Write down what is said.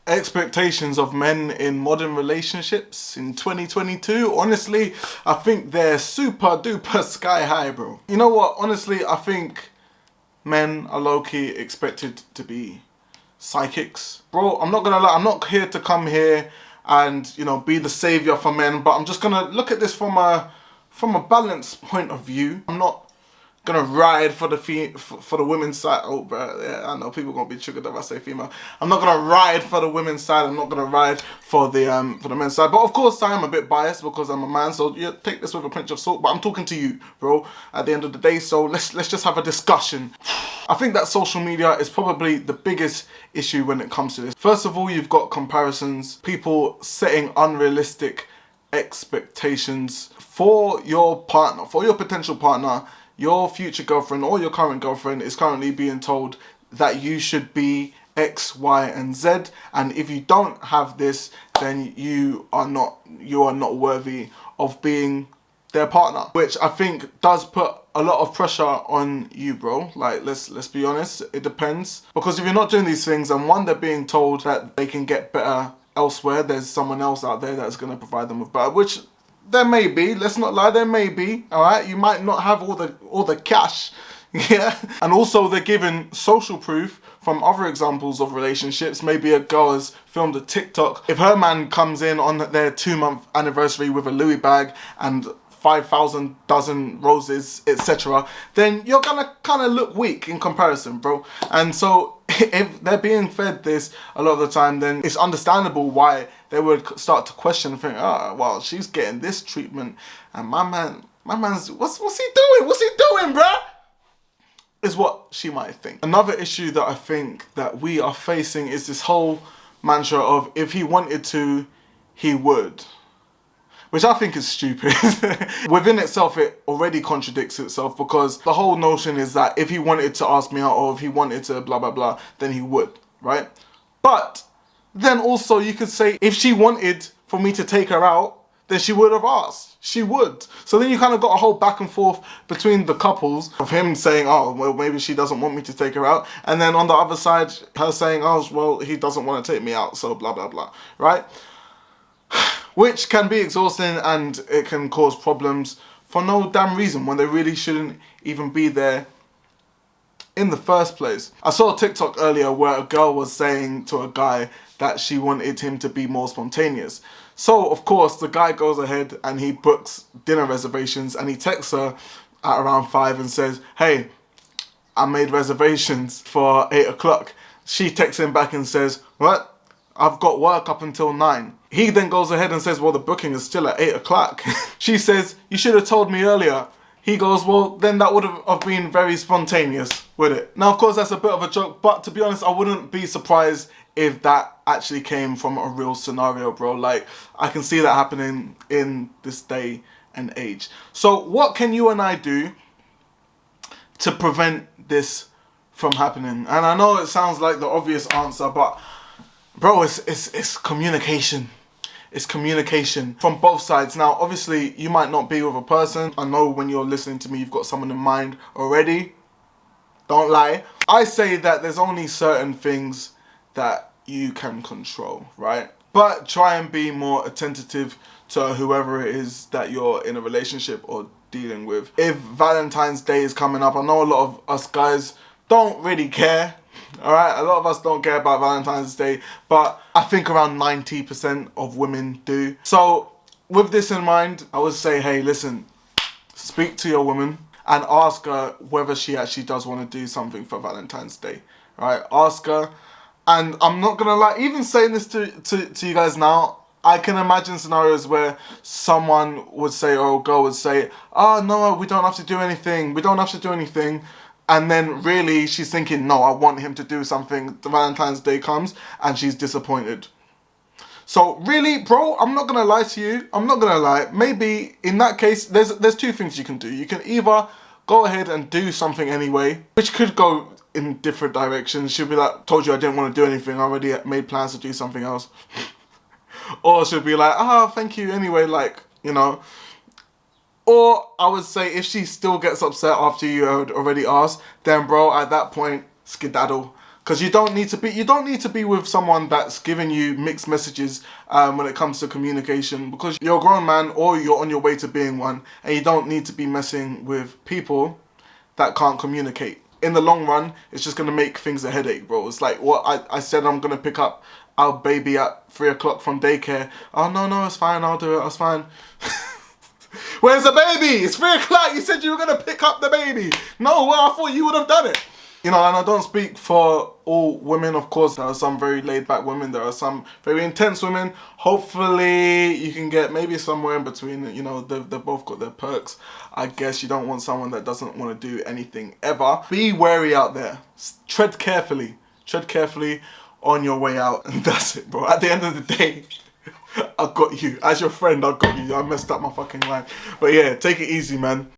expectations of men in modern relationships in 2022, honestly, I think they're super duper sky high, bro. You know what? Honestly, I think men are low-key expected to be psychics. Bro, I'm not gonna lie, I'm not here to come here and, you know, be the savior for men, but I'm just gonna look at this from a balanced point of view. I'm not gonna ride for the women's side. Oh, bro, yeah, I know people gonna be triggered if I say female. I'm not gonna ride for the women's side. I'm not gonna ride for the men's side. But of course, I am a bit biased because I'm a man. So yeah, take this with a pinch of salt. But I'm talking to you, bro. At the end of the day, so let's just have a discussion. I think that social media is probably the biggest issue when it comes to this. First of all, you've got comparisons, people setting unrealistic expectations for your partner, for your potential partner. Your future girlfriend or your current girlfriend is currently being told that you should be X, Y, and Z, and if you don't have this, then you are not worthy of being their partner, which I think does put a lot of pressure on you, bro. Like, let's be honest, it depends, because if you're not doing these things, and one, they're being told that they can get better elsewhere, there's someone else out there that's going to provide them with better, which there may be, let's not lie, there may be, alright? You might not have all the cash, yeah? And also they're giving social proof from other examples of relationships. Maybe a girl has filmed a TikTok. If her man comes in on their 2-month anniversary with a Louis bag and 5,000 dozen roses, etc., then you're gonna kind of look weak in comparison, bro. And so if they're being fed this a lot of the time, then it's understandable why they would start to question and think, oh, well, she's getting this treatment, and my man's, what's he doing? What's he doing, bruh? Is what she might think. Another issue that I think that we are facing is this whole mantra of if he wanted to, he would. Which I think is stupid. Within itself, it already contradicts itself, because the whole notion is that if he wanted to ask me out or if he wanted to blah, blah, blah, then he would, right? But then also you could say if she wanted for me to take her out, then she would have asked. She would. So then you kind of got a whole back and forth between the couples of him saying, oh, well, maybe she doesn't want me to take her out. And then on the other side, her saying, oh, well, he doesn't want to take me out, so blah, blah, blah, right? Which can be exhausting, and it can cause problems for no damn reason when they really shouldn't even be there in the first place. I saw a TikTok earlier where a girl was saying to a guy that she wanted him to be more spontaneous. So, of course, the guy goes ahead and he books dinner reservations, and he texts her at around 5 and says, hey, I made reservations for 8 o'clock. She texts him back and says, what? I've got work up until 9. He then goes ahead and says, well, the booking is still at 8 o'clock. She says, you should have told me earlier. He goes, well, then that would have been very spontaneous, would it? Now, of course, that's a bit of a joke, but to be honest, I wouldn't be surprised if that actually came from a real scenario, bro. Like, I can see that happening in this day and age. So what can you and I do to prevent this from happening? And I know it sounds like the obvious answer, but bro, it's communication. It's communication from both sides. Now, obviously, you might not be with a person. I know when you're listening to me, you've got someone in mind already. Don't lie. I say that there's only certain things that you can control, right? But try and be more attentive to whoever it is that you're in a relationship or dealing with. If Valentine's Day is coming up, I know a lot of us guys don't really care. Alright, a lot of us don't care about Valentine's Day, but I think around 90% of women do. So with this in mind, I would say, hey, listen, speak to your woman and ask her whether she actually does want to do something for Valentine's Day. Alright, ask her. And I'm not gonna lie, even saying this to you guys now, I can imagine scenarios where someone would say, or a girl would say, oh no, we don't have to do anything, and then really she's thinking, no, I want him to do something. The Valentine's Day comes and she's disappointed. So really, bro, I'm not gonna lie to you. I'm not gonna lie. Maybe in that case, there's two things you can do. You can either go ahead and do something anyway, which could go in different directions. She'll be like, told you I didn't want to do anything. I already made plans to do something else. Or she'll be like, oh, thank you anyway, like, you know. Or I would say if she still gets upset after you had already asked, then bro, at that point, skedaddle. Because you don't need to be with someone that's giving you mixed messages when it comes to communication, because you're a grown man or you're on your way to being one, and you don't need to be messing with people that can't communicate. In the long run, it's just going to make things a headache, bro. It's like what I said, I'm going to pick up our baby at 3 o'clock from daycare. Oh, no, it's fine, I'll do it, it's fine. Where's the baby? It's 3 o'clock, you said you were going to pick up the baby. No, well, I thought you would have done it. You know, and I don't speak for all women, of course. There are some very laid-back women. There are some very intense women. Hopefully, you can get maybe somewhere in between. You know, they've both got their perks. I guess you don't want someone that doesn't want to do anything ever. Be wary out there. Tread carefully. Tread carefully on your way out. And that's it, bro. At the end of the day, I got you. As your friend, I got you. I messed up my fucking line. But yeah, take it easy, man.